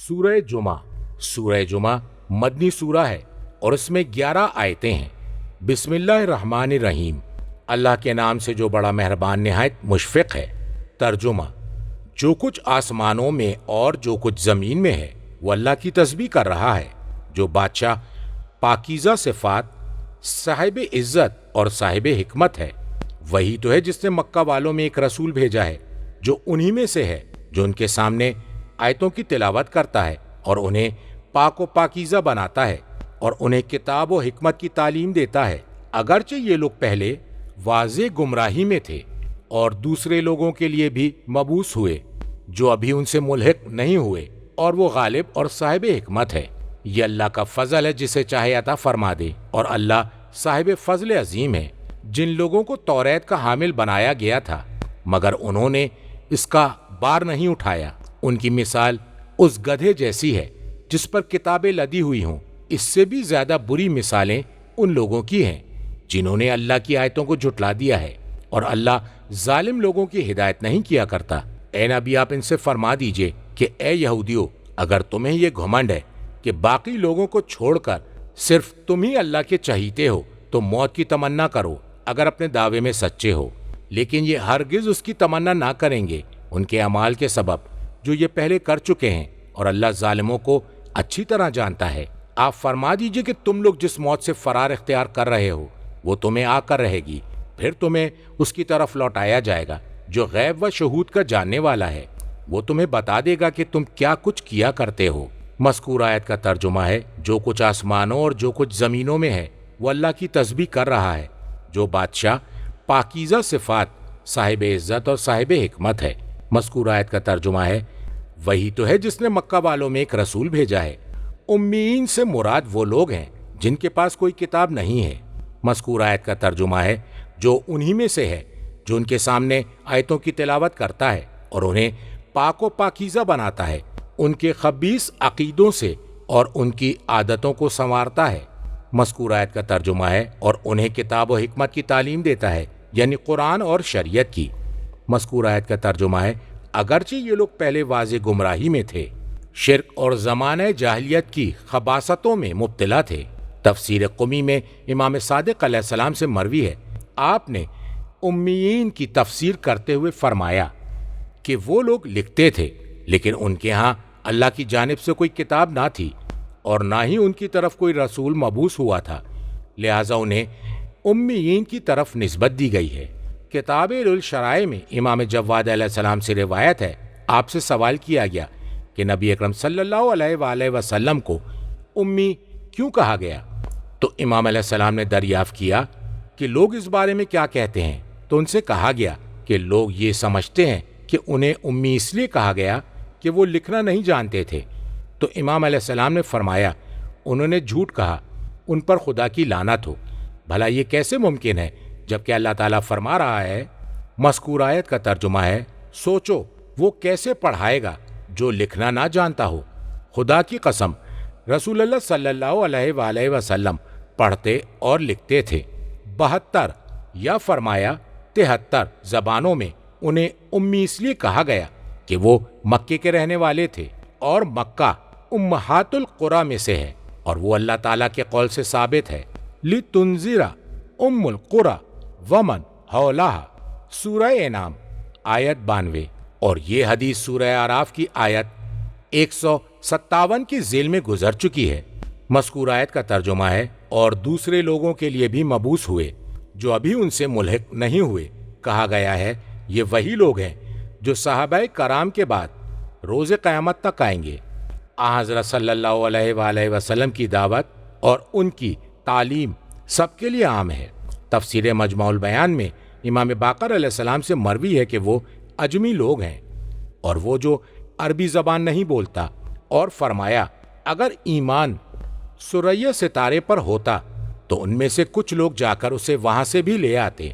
سورہ جمعہ مدنی سورہ ہے اور اس میں 11 آیتیں ہیں۔ بسم اللہ الرحمن الرحیم، اللہ کے نام سے جو بڑا مہربان نہایت مشفق ہے۔ ترجمہ: جو کچھ آسمانوں میں اور جو کچھ زمین میں ہے وہ اللہ کی تسبیح کر رہا ہے، جو بادشاہ پاکیزہ صفات، صاحب عزت اور صاحب حکمت ہے۔ وہی تو ہے جس نے مکہ والوں میں ایک رسول بھیجا ہے جو انہی میں سے ہے، جو ان کے سامنے آیتوں کی تلاوت کرتا ہے اور انہیں پاک و پاکیزہ بناتا ہے اور انہیں کتاب و حکمت کی تعلیم دیتا ہے۔ اگرچہ یہ لوگ پہلے واضح گمراہی میں تھے اور دوسرے لوگوں کے لیے بھی مبعوث ہوئے جو ابھی ان سے ملحق نہیں ہوئے، اور وہ غالب اور صاحب حکمت ہے۔ یہ اللہ کا فضل ہے، جسے چاہے عطا فرما دے، اور اللہ صاحب فضل عظیم ہے۔ جن لوگوں کو توریت کا حامل بنایا گیا تھا مگر انہوں نے اس کا بار نہیں اٹھایا، ان کی مثال اس گدھے جیسی ہے جس پر کتابیں لدی ہوئی ہوں۔ اس سے بھی زیادہ بری مثالیں ان لوگوں کی ہیں جنہوں نے اللہ کی آیتوں کو جھٹلا دیا ہے، اور اللہ ظالم لوگوں کی ہدایت نہیں کیا کرتا۔ اے نبی، آپ ان سے فرما دیجئے کہ اے یہودیو، اگر تمہیں یہ گھمنڈ ہے کہ باقی لوگوں کو چھوڑ کر صرف تم ہی اللہ کے چہیتے ہو تو موت کی تمنا کرو اگر اپنے دعوے میں سچے ہو، لیکن یہ ہرگز اس کی تمنا نہ کریں گے ان کے اعمال کے سبب جو یہ پہلے کر چکے ہیں، اور اللہ ظالموں کو اچھی طرح جانتا ہے۔ آپ فرما دیجئے کہ تم لوگ جس موت سے فرار اختیار کر رہے ہو وہ تمہیں آ کر رہے گی، پھر تمہیں اس کی طرف لوٹایا جائے گا جو غیب و شہود کا جاننے والا ہے۔ وہ تمہیں بتا دے گا کہ تم کیا کچھ کیا کرتے ہو۔ مذکور آیت کا ترجمہ ہے: جو کچھ آسمانوں اور جو کچھ زمینوں میں ہے وہ اللہ کی تسبیح کر رہا ہے، جو بادشاہ پاکیزہ صفات، صاحب عزت اور صاحب حکمت ہے۔ مذکور آیت کا ترجمہ ہے: وہی تو ہے جس نے مکہ والوں میں ایک رسول بھیجا ہے۔ امیین سے مراد وہ لوگ ہیں جن کے پاس کوئی کتاب نہیں ہے۔ مذکور آیت کا ترجمہ ہے: جو انہی میں سے ہے جو ان کے سامنے آیتوں کی تلاوت کرتا ہے اور انہیں پاک و پاکیزہ بناتا ہے، ان کے خبیث عقیدوں سے اور ان کی عادتوں کو سنوارتا ہے۔ مذکور آیت کا ترجمہ ہے: اور انہیں کتاب و حکمت کی تعلیم دیتا ہے، یعنی قرآن اور شریعت کی۔ مذکور آیت کا ترجمہ ہے: اگرچہ یہ لوگ پہلے واضح گمراہی میں تھے، شرک اور زمانہ جاہلیت کی خباثتوں میں مبتلا تھے۔ تفسیر قمی میں امام صادق علیہ السلام سے مروی ہے، آپ نے امیین کی تفسیر کرتے ہوئے فرمایا کہ وہ لوگ لکھتے تھے لیکن ان کے ہاں اللہ کی جانب سے کوئی کتاب نہ تھی اور نہ ہی ان کی طرف کوئی رسول مبعوث ہوا تھا، لہٰذا انہیں امیین کی طرف نسبت دی گئی ہے۔ کتاب الشرائع میں امام جواد علیہ السلام سے روایت ہے، آپ سے سوال کیا گیا کہ نبی اکرم صلی اللہ علیہ وآلہ وسلم کو امی کیوں کہا گیا؟ تو امام علیہ السلام نے دریافت کیا کہ لوگ اس بارے میں کیا کہتے ہیں، تو ان سے کہا گیا کہ لوگ یہ سمجھتے ہیں کہ انہیں امی اس لیے کہا گیا کہ وہ لکھنا نہیں جانتے تھے۔ تو امام علیہ السلام نے فرمایا، انہوں نے جھوٹ کہا، ان پر خدا کی لعنت ہو۔ بھلا یہ کیسے ممکن ہے جبکہ اللہ تعالیٰ فرما رہا ہے۔ مذکور آیت کا ترجمہ ہے: سوچو وہ کیسے پڑھائے گا جو لکھنا نہ جانتا ہو۔ خدا کی قسم، رسول اللہ صلی اللہ علیہ وآلہ وسلم پڑھتے اور لکھتے تھے۔ 72 یا فرمایا 73 زبانوں میں انہیں امی اس لیے کہا گیا کہ وہ مکے کے رہنے والے تھے، اور مکہ امہات القریٰ میں سے ہے، اور وہ اللہ تعالیٰ کے قول سے ثابت ہے: لِتُنذِرَ ام القریٰ ومن حولہا۔ سورہ انعام آیت 92۔ اور یہ حدیث سورہ اعراف کی آیت 157 کی ذیل میں گزر چکی ہے۔ مذکور آیت کا ترجمہ ہے: اور دوسرے لوگوں کے لیے بھی مبعوث ہوئے جو ابھی ان سے ملحق نہیں ہوئے۔ کہا گیا ہے یہ وہی لوگ ہیں جو صحابہ کرام کے بعد روز قیامت تک آئیں گے۔ حضرت صلی اللہ علیہ وآلہ وسلم کی دعوت اور ان کی تعلیم سب کے لیے عام ہے۔ تفسیر مجمع البیان میں امام باقر علیہ السلام سے مروی ہے کہ وہ اجمی لوگ ہیں اور وہ جو عربی زبان نہیں بولتا، اور فرمایا اگر ایمان ثریا ستارے پر ہوتا تو ان میں سے کچھ لوگ جا کر اسے وہاں سے بھی لے آتے۔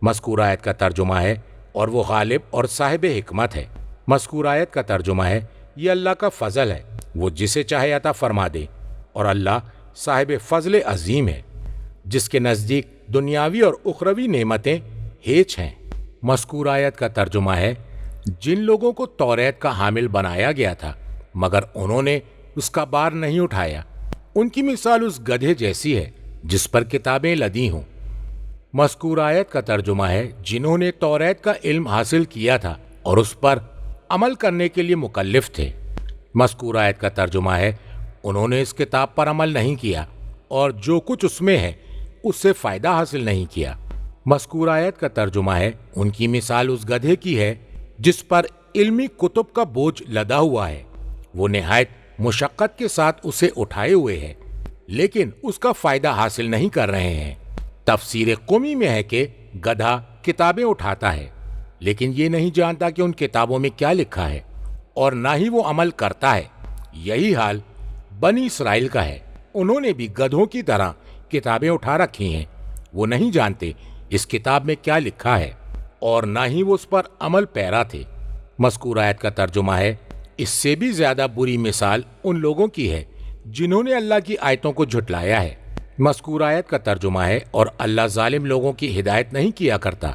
مذکور آیت کا ترجمہ ہے: اور وہ غالب اور صاحب حکمت ہے۔ مذکور آیت کا ترجمہ ہے: یہ اللہ کا فضل ہے، وہ جسے چاہے عطا فرما دے، اور اللہ صاحب فضل عظیم ہے جس کے نزدیک دنیاوی اور اخروی نعمتیں ہیچ ہیں۔ مذکور آیت کا ترجمہ ہے: جن لوگوں کو توریت کا حامل بنایا گیا تھا مگر انہوں نے اس کا بار نہیں اٹھایا۔ ان کی مثال اس گدھے جیسی ہے جس پر کتابیں لدی ہوں۔ مذکور آیت کا ترجمہ ہے جنہوں نے توریت کا علم حاصل کیا تھا اور اس پر عمل کرنے کے لیے مکلف تھے۔ مذکور آیت کا ترجمہ ہے انہوں نے اس کتاب پر عمل نہیں کیا اور جو کچھ اس میں ہے اس سے فائدہ حاصل نہیں کیا۔ مذکور آیت کا ترجمہ ہے ان کی مثال اس گدھے کی ہے جس پر علمی کتب کا بوجھ لدا ہوا ہے۔ وہ نہایت مشقت کے ساتھ اسے اٹھائے ہوئے ہے لیکن اس کا فائدہ حاصل نہیں کر رہے ہیں۔ تفسیر قمی میں ہے کہ گدھا کتابیں اٹھاتا ہے لیکن یہ نہیں جانتا کہ ان کتابوں میں کیا لکھا ہے اور نہ ہی وہ عمل کرتا ہے۔ یہی حال بنی اسرائیل کا ہے، انہوں نے بھی گدھوں کی طرح کتابیں اٹھا رکھی ہیں۔ وہ نہیں جانتے اس کتاب میں کیا لکھا ہے اور نہ ہی وہ اس پر عمل پیرا تھے۔ مذکور آیت کا ترجمہ ہے اس سے بھی زیادہ بری مثال ان لوگوں کی ہے جنہوں نے اللہ کی آیتوں کو جھٹلایا ہے۔ مذکور آیت کا ترجمہ ہے اور اللہ ظالم لوگوں کی ہدایت نہیں کیا کرتا۔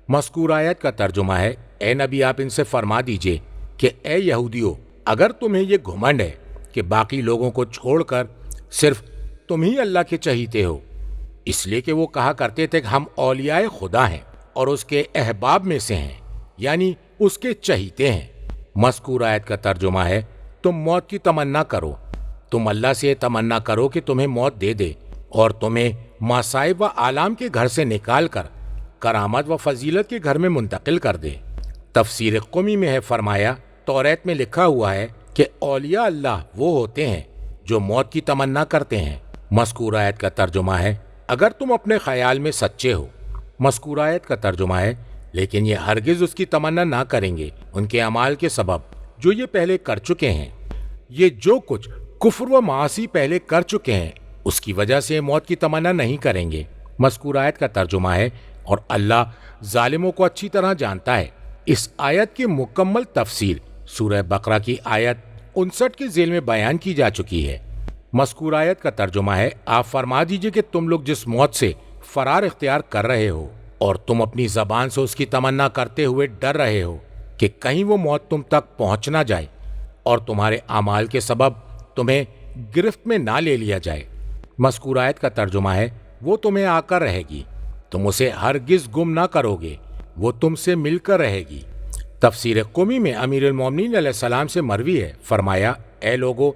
مذکور آیت کا ترجمہ ہے اے نبی آپ ان سے فرما دیجئے کہ اے یہودیو، اگر تمہیں یہ گھمنڈ ہے کہ باقی لوگوں کو چھوڑ کر صرف تم ہی اللہ کے چہیتے ہو، اس لیے کہ وہ کہا کرتے تھے کہ ہم اولیاء خدا ہیں اور اس کے احباب میں سے ہیں، یعنی اس کے چہیتے ہیں۔ مذکور آیت کا ترجمہ ہے تم موت کی تمنا کرو، تم اللہ سے یہ تمنا کرو کہ تمہیں موت دے دے اور تمہیں مصائب و آلام کے گھر سے نکال کر کرامت و فضیلت کے گھر میں منتقل کر دے۔ تفسیر قمی میں ہے فرمایا توریت میں لکھا ہوا ہے کہ اولیاء اللہ وہ ہوتے ہیں جو موت کی تمنا کرتے ہیں۔ مذکور آیت کا ترجمہ ہے اگر تم اپنے خیال میں سچے ہو۔ مذکور آیت کا ترجمہ ہے لیکن یہ ہرگز اس کی تمنا نہ کریں گے ان کے اعمال کے سبب جو یہ پہلے کر چکے ہیں۔ یہ جو کچھ کفر و معاصی پہلے کر چکے ہیں اس کی وجہ سے موت کی تمنا نہیں کریں گے۔ مذکور آیت کا ترجمہ ہے اور اللہ ظالموں کو اچھی طرح جانتا ہے۔ اس آیت کی مکمل تفسیر سورہ بقرہ کی آیت 59 کے ذیل میں بیان کی جا چکی ہے۔ مذکور آیت کا ترجمہ ہے آپ فرما دیجئے کہ تم لوگ جس موت سے فرار اختیار کر رہے ہو اور تم اپنی زبان سے اس کی تمنا کرتے ہوئے ڈر رہے ہو کہ کہیں وہ موت تم تک پہنچ نہ جائے اور تمہارے اعمال کے سبب تمہیں گرفت میں نہ لے لیا جائے۔ مذکور آیت کا ترجمہ ہے وہ تمہیں آ کر رہے گی، تم اسے ہرگز گم نہ کرو گے، وہ تم سے مل کر رہے گی۔ تفسیر قمی میں امیر المومنین علیہ السلام سے مروی ہے فرمایا اے لوگو،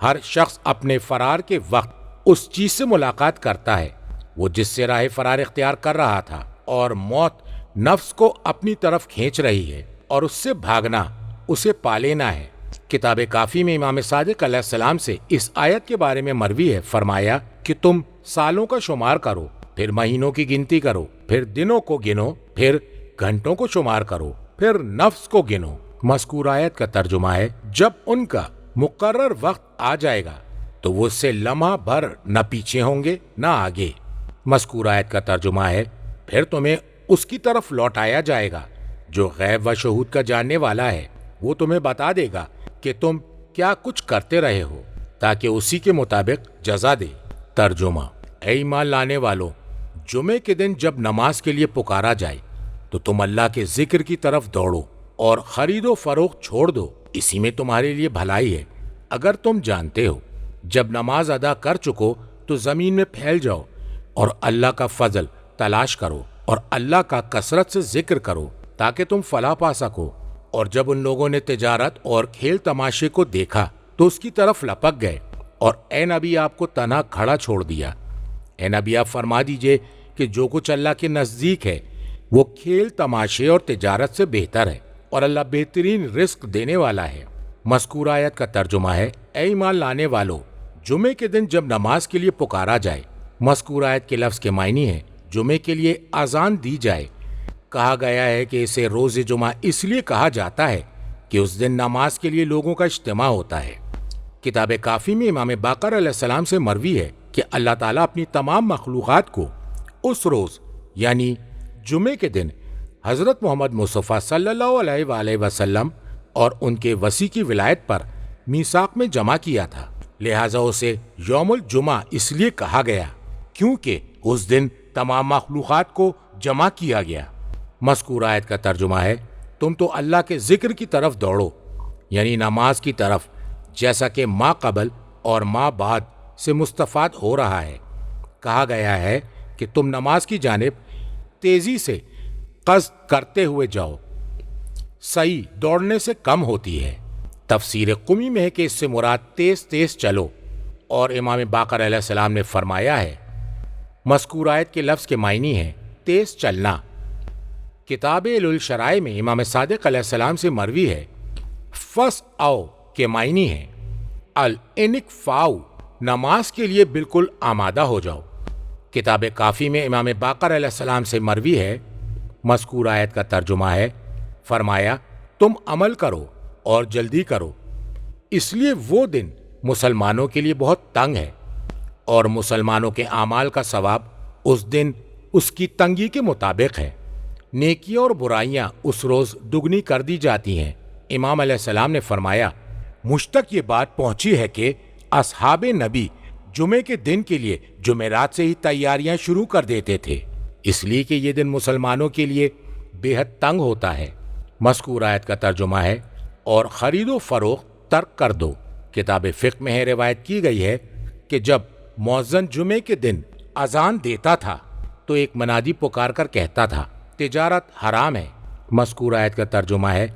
ہر شخص اپنے فرار کے وقت اس چیز سے ملاقات کرتا ہے وہ جس سے راہ فرار اختیار کر رہا تھا، اور موت نفس کو اپنی طرف کھینچ رہی ہے اور اس سے بھاگنا اسے پا لینا ہے۔ کتاب کافی میں امام صادق علیہ السلام سے اس آیت کے بارے میں مروی ہے فرمایا کہ تم سالوں کا شمار کرو، پھر مہینوں کی گنتی کرو، پھر دنوں کو گنو، پھر گھنٹوں کو شمار کرو، پھر نفس کو گنو۔ مذکور آیت کا ترجمہ ہے جب ان کا مقرر وقت آ جائے گا تو وہ اس سے لمحہ بھر نہ پیچھے ہوں گے نہ آگے۔ مذکور آیت کا ترجمہ ہے پھر تمہیں اس کی طرف لوٹایا جائے گا جو غیب و شہود کا جاننے والا ہے، وہ تمہیں بتا دے گا کہ تم کیا کچھ کرتے رہے ہو تاکہ اسی کے مطابق جزا دے۔ ترجمہ اے ایمان لانے والو، جمعے کے دن جب نماز کے لیے پکارا جائے تو تم اللہ کے ذکر کی طرف دوڑو اور خرید و فروخت چھوڑ دو، اسی میں تمہارے لیے بھلائی ہے اگر تم جانتے ہو۔ جب نماز ادا کر چکو تو زمین میں پھیل جاؤ اور اللہ کا فضل تلاش کرو اور اللہ کا کثرت سے ذکر کرو تاکہ تم فلاح پا سکو۔ اور جب ان لوگوں نے تجارت اور کھیل تماشے کو دیکھا تو اس کی طرف لپک گئے اور اے نبی آپ کو تنہا کھڑا چھوڑ دیا۔ اے نبی آپ فرما دیجئے کہ جو کچھ اللہ کے نزدیک ہے وہ کھیل تماشے اور تجارت سے بہتر ہے اور اللہ بہترین رزق دینے والا ہے۔ مذکور آیت کا ترجمہ ہے اے ایمان لانے والو، جمعے کے دن جب نماز کے لیے پکارا جائے۔ مذکور آیت کے لفظ کے معنی ہے جمعے کے لیے اذان دی جائے۔ کہا گیا ہے کہ اسے روز جمعہ اس لیے کہا جاتا ہے کہ اس دن نماز کے لیے لوگوں کا اجتماع ہوتا ہے۔ کتاب کافی میں امام باقر علیہ السلام سے مروی ہے کہ اللہ تعالیٰ اپنی تمام مخلوقات کو اس روز یعنی جمعے کے دن حضرت محمد مصطفیٰ صلی اللہ علیہ وآلہ وسلم اور ان کے وصی کی ولایت پر میثاق میں جمع کیا تھا، لہٰذا اسے یوم الجمعہ اس لیے کہا گیا کیونکہ اس دن تمام مخلوقات کو جمع کیا گیا۔ مذکور آیت کا ترجمہ ہے تم تو اللہ کے ذکر کی طرف دوڑو، یعنی نماز کی طرف، جیسا کہ ما قبل اور ما بعد سے مستفاد ہو رہا ہے۔ کہا گیا ہے کہ تم نماز کی جانب تیزی سے قصد کرتے ہوئے جاؤ، صحیح دوڑنے سے کم ہوتی ہے۔ تفسیر قمی میں ہے کہ اس سے مراد تیز تیز چلو، اور امام باقر علیہ السلام نے فرمایا ہے مذکور آیت کے لفظ کے معنی ہے تیز چلنا۔ کتاب الشرائع میں امام صادق علیہ السلام سے مروی ہے فس او کے معنی ہے الانک فاؤ، نماز کے لیے بالکل آمادہ ہو جاؤ۔ کتاب کافی میں امام باقر علیہ السلام سے مروی ہے مذکور آیت کا ترجمہ ہے فرمایا تم عمل کرو اور جلدی کرو، اس لیے وہ دن مسلمانوں کے لیے بہت تنگ ہے، اور مسلمانوں کے اعمال کا ثواب اس دن اس کی تنگی کے مطابق ہے۔ نیکیاں اور برائیاں اس روز دگنی کر دی جاتی ہیں۔ امام علیہ السلام نے فرمایا مجھ تک یہ بات پہنچی ہے کہ اصحاب نبی جمعے کے دن کے لیے جمعرات سے ہی تیاریاں شروع کر دیتے تھے، اس لیے کہ یہ دن مسلمانوں کے لیے بے حد تنگ ہوتا ہے۔ مذکور آیت کا ترجمہ ہے اور خرید و فروخت ترک کر دو۔ کتاب فقہ میں ہے روایت کی گئی ہے کہ جب مؤذن جمعے کے دن اذان دیتا تھا تو ایک منادی پکار کر کہتا تھا تجارت حرام ہے۔ مذکور آیت کا ترجمہ ہے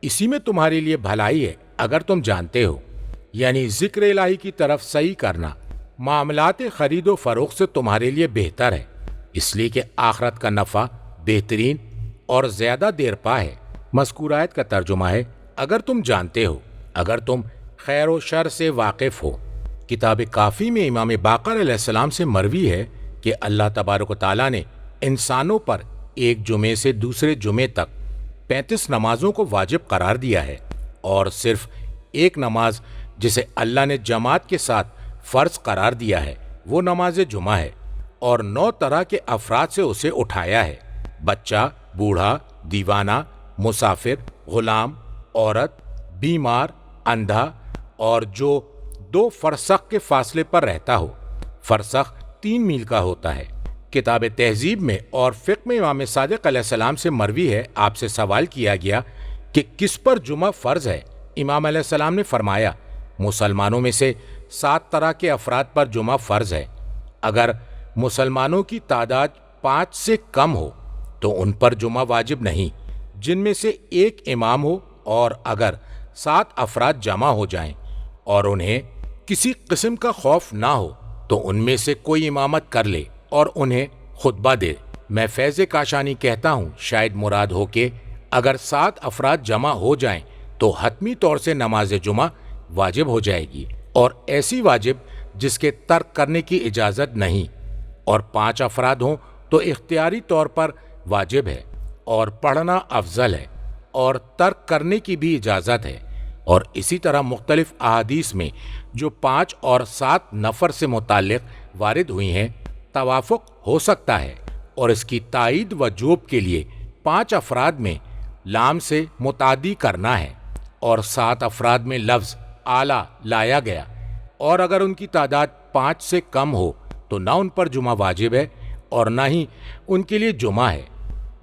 اسی میں تمہارے لیے بھلائی ہے اگر تم جانتے ہو، یعنی ذکر الہی کی طرف صحیح کرنا معاملات خرید و فروخت سے تمہارے لیے بہتر ہے، اس لیے کہ آخرت کا نفع بہترین اور زیادہ دیر پا ہے۔ مذکور آیت کا ترجمہ ہے اگر تم جانتے ہو، اگر تم خیر و شر سے واقف ہو۔ کتاب کافی میں امام باقر علیہ السلام سے مروی ہے کہ اللہ تبارک و تعالیٰ نے انسانوں پر ایک جمعے سے دوسرے جمعے تک 35 نمازوں کو واجب قرار دیا ہے، اور صرف ایک نماز جسے اللہ نے جماعت کے ساتھ فرض قرار دیا ہے وہ نماز جمعہ ہے، اور 9 طرح کے افراد سے اسے اٹھایا ہے، بچہ، بوڑھا، دیوانہ، مسافر، غلام، عورت، بیمار، اندھا، اور جو 2 فرسخ کے فاصلے پر رہتا ہو۔ فرسخ 3 میل کا ہوتا ہے۔ کتاب تہذیب میں اور فقہ میں امام صادق علیہ السلام سے مروی ہے آپ سے سوال کیا گیا کہ کس پر جمعہ فرض ہے؟ امام علیہ السلام نے فرمایا مسلمانوں میں سے 7 طرح کے افراد پر جمعہ فرض ہے۔ اگر مسلمانوں کی تعداد 5 سے کم ہو تو ان پر جمعہ واجب نہیں، جن میں سے ایک امام ہو، اور اگر 7 افراد جمع ہو جائیں اور انہیں کسی قسم کا خوف نہ ہو تو ان میں سے کوئی امامت کر لے اور انہیں خطبہ دے۔ میں فیض کاشانی کہتا ہوں شاید مراد ہو کہ اگر 7 افراد جمع ہو جائیں تو حتمی طور سے نماز جمعہ واجب ہو جائے گی، اور ایسی واجب جس کے ترک کرنے کی اجازت نہیں، اور 5 افراد ہوں تو اختیاری طور پر واجب ہے اور پڑھنا افضل ہے، اور ترک کرنے کی بھی اجازت ہے۔ اور اسی طرح مختلف احادیث میں جو 5 اور 7 نفر سے متعلق وارد ہوئی ہیں توافق ہو سکتا ہے، اور اس کی تائید وجوب کے لیے 5 افراد میں لام سے متعدی کرنا ہے، اور 7 افراد میں لفظ اعلیٰ لایا گیا، اور اگر ان کی تعداد 5 سے کم ہو تو نہ ان پر جمعہ واجب ہے اور نہ ہی ان کے لیے جمعہ ہے،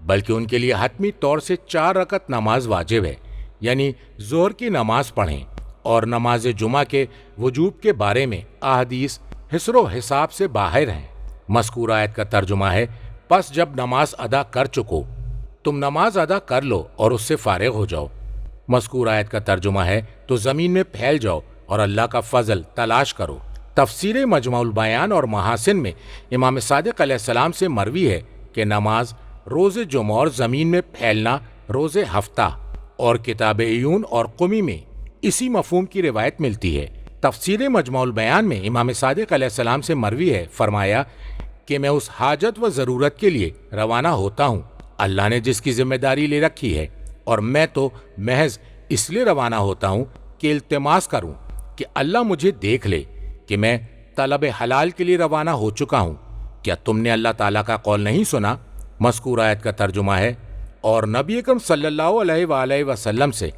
بلکہ ان کے لیے حتمی طور سے 4 رکعت نماز واجب ہے، یعنی ظہر کی نماز پڑھیں۔ اور نماز جمعہ کے وجوب کے بارے میں احادیث حسر و حساب سے باہر ہیں۔ مذکور آیت کا ترجمہ ہے پس جب نماز ادا کر چکو تم نماز ادا کر لو اور اس سے فارغ ہو جاؤ۔ مذکور آیت کا ترجمہ ہے تو زمین میں پھیل جاؤ اور اللہ کا فضل تلاش کرو۔ تفسیر مجمع البیان اور محاسن میں امام صادق علیہ السلام سے مروی ہے کہ نماز روز جمعہ اور زمین میں پھیلنا روز ہفتہ، اور کتاب عیون اور قمی میں اسی مفہوم کی روایت ملتی ہے۔ تفسیر مجمع البیان میں امام صادق علیہ السلام سے مروی ہے فرمایا کہ میں اس حاجت و ضرورت کے لیے روانہ ہوتا ہوں اللہ نے جس کی ذمہ داری لے رکھی ہے، اور میں تو محض اس لیے روانہ ہوتا ہوں کہ التماس کروں کہ اللہ مجھے دیکھ لے کہ میں طلب حلال کے لیے روانہ ہو چکا ہوں۔ کیا تم نے اللہ تعالیٰ کا قول نہیں سنا؟ مذکور آیت کا ترجمہ ہے اور نبی اکرم صلی اللہ علیہ وآلہ وسلم سے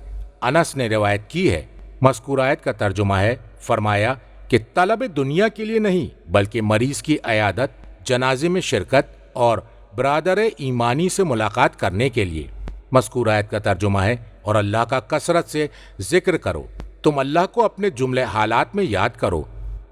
انس نے روایت کی ہے۔ مذکور آیت کا ترجمہ ہے فرمایا کہ طلب دنیا کے لیے نہیں بلکہ مریض کی عیادت، جنازے میں شرکت اور برادر ایمانی سے ملاقات کرنے کے لیے۔ مذکور آیت کا ترجمہ ہے اور اللہ کا کثرت سے ذکر کرو تم اللہ کو اپنے جملے حالات میں یاد کرو،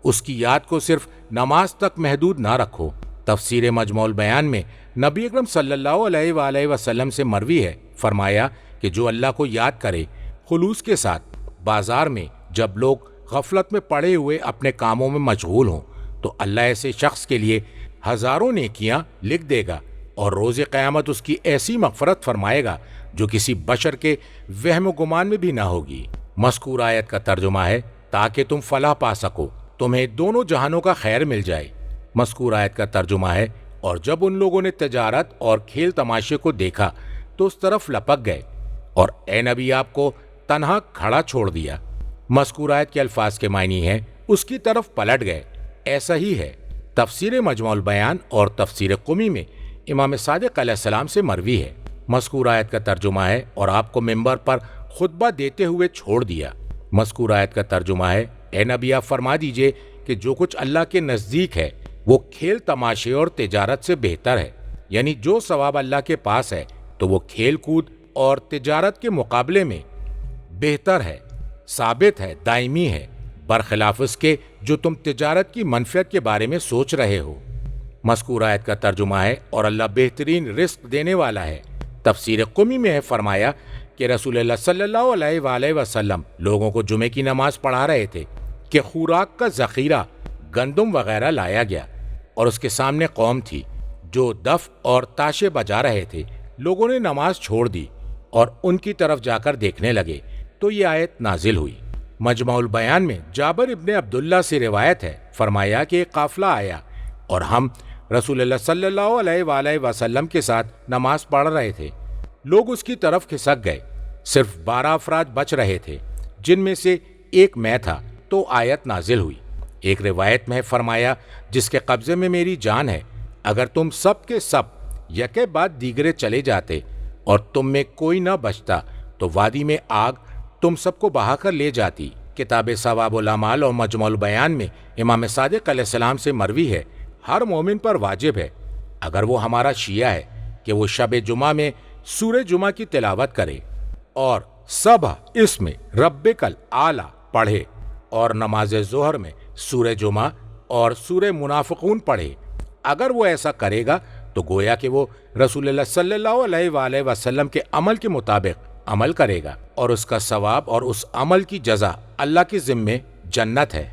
اس کی یاد کو صرف نماز تک محدود نہ رکھو۔ تفسیر مجموع البیان میں نبی اکرم صلی اللہ علیہ وآلہ وسلم سے مروی ہے، فرمایا کہ جو اللہ کو یاد کرے خلوص کے ساتھ، بازار میں جب لوگ غفلت میں پڑے ہوئے اپنے کاموں میں مشغول ہوں تو اللہ ایسے شخص کے لیے ہزاروں نیکیاں لکھ دے گا اور روز قیامت اس کی ایسی مغفرت فرمائے گا جو کسی بشر کے وہم و گمان میں بھی نہ ہوگی۔ مذکور آیت کا ترجمہ ہے تاکہ تم فلاح پا سکو، تمہیں دونوں جہانوں کا خیر مل جائے۔ مذکور آیت کا ترجمہ ہے اور جب ان لوگوں نے تجارت اور کھیل تماشے کو دیکھا تو اس طرف لپک گئے اور اے نبی آپ کو تنہا کھڑا چھوڑ دیا۔ مذکور آیت کے الفاظ کے معنی ہیں اس کی طرف پلٹ گئے۔ ایسا ہی ہے تفسیر مجموع البیان اور تفسیر قمی میں امام صادق علیہ السلام سے مروی ہے۔ مذکور آیت کا ترجمہ ہے اور آپ کو ممبر پر خطبہ دیتے ہوئے چھوڑ دیا۔ مذکور آیت کا ترجمہ ہے اے نبی آپ فرما دیجئے کہ جو کچھ اللہ کے نزدیک ہے وہ کھیل تماشے اور تجارت سے بہتر ہے، یعنی جو ثواب اللہ کے پاس ہے تو وہ کھیل کود اور تجارت کے مقابلے میں بہتر ہے، ثابت ہے، دائمی ہے، برخلاف اس کے جو تم تجارت کی منفعت کے بارے میں سوچ رہے ہو۔ مذکور آیت کا ترجمہ ہے اور اللہ بہترین رزق دینے والا ہے۔ تفسیر قمی میں ہے فرمایا کہ رسول اللہ صلی اللہ علیہ وآلہ وسلم لوگوں کو جمعے کی نماز پڑھا رہے تھے کہ خوراک کا ذخیرہ گندم وغیرہ لایا گیا اور اس کے سامنے قوم تھی جو دف اور تاشے بجا رہے تھے۔ لوگوں نے نماز چھوڑ دی اور ان کی طرف جا کر دیکھنے لگے تو یہ آیت نازل ہوئی۔ مجمع البیان میں جابر ابن عبداللہ سے روایت ہے، فرمایا کہ ایک قافلہ آیا اور ہم رسول اللہ صلی اللہ علیہ وآلہ وسلم کے ساتھ نماز پڑھ رہے تھے۔ لوگ اس کی طرف کھسک گئے، صرف 12 افراد بچ رہے تھے جن میں سے ایک میں تھا، تو آیت نازل ہوئی۔ ایک روایت میں فرمایا جس کے قبضے میں میری جان ہے، اگر تم سب کے سب یکے بعد دیگرے چلے جاتے اور تم میں کوئی نہ بچتا تو وادی میں آگ تم سب کو بہا کر لے جاتی۔ کتاب ثواب الاعمال اور مجموع البیان میں امام صادق علیہ السلام سے مروی ہے، ہر مومن پر واجب ہے اگر وہ ہمارا شیعہ ہے کہ وہ شب جمعہ میں سورہ جمعہ کی تلاوت کرے اور صبح اس میں ربک الاعلی پڑھے اور نماز ظہر میں سورہ جمعہ اور سورہ منافقون پڑھے۔ اگر وہ ایسا کرے گا تو گویا کہ وہ رسول اللہ صلی اللہ علیہ وآلہ وسلم کے عمل کے مطابق عمل کرے گا اور اس کا ثواب اور اس عمل کی جزا اللہ کے ذمے جنت ہے۔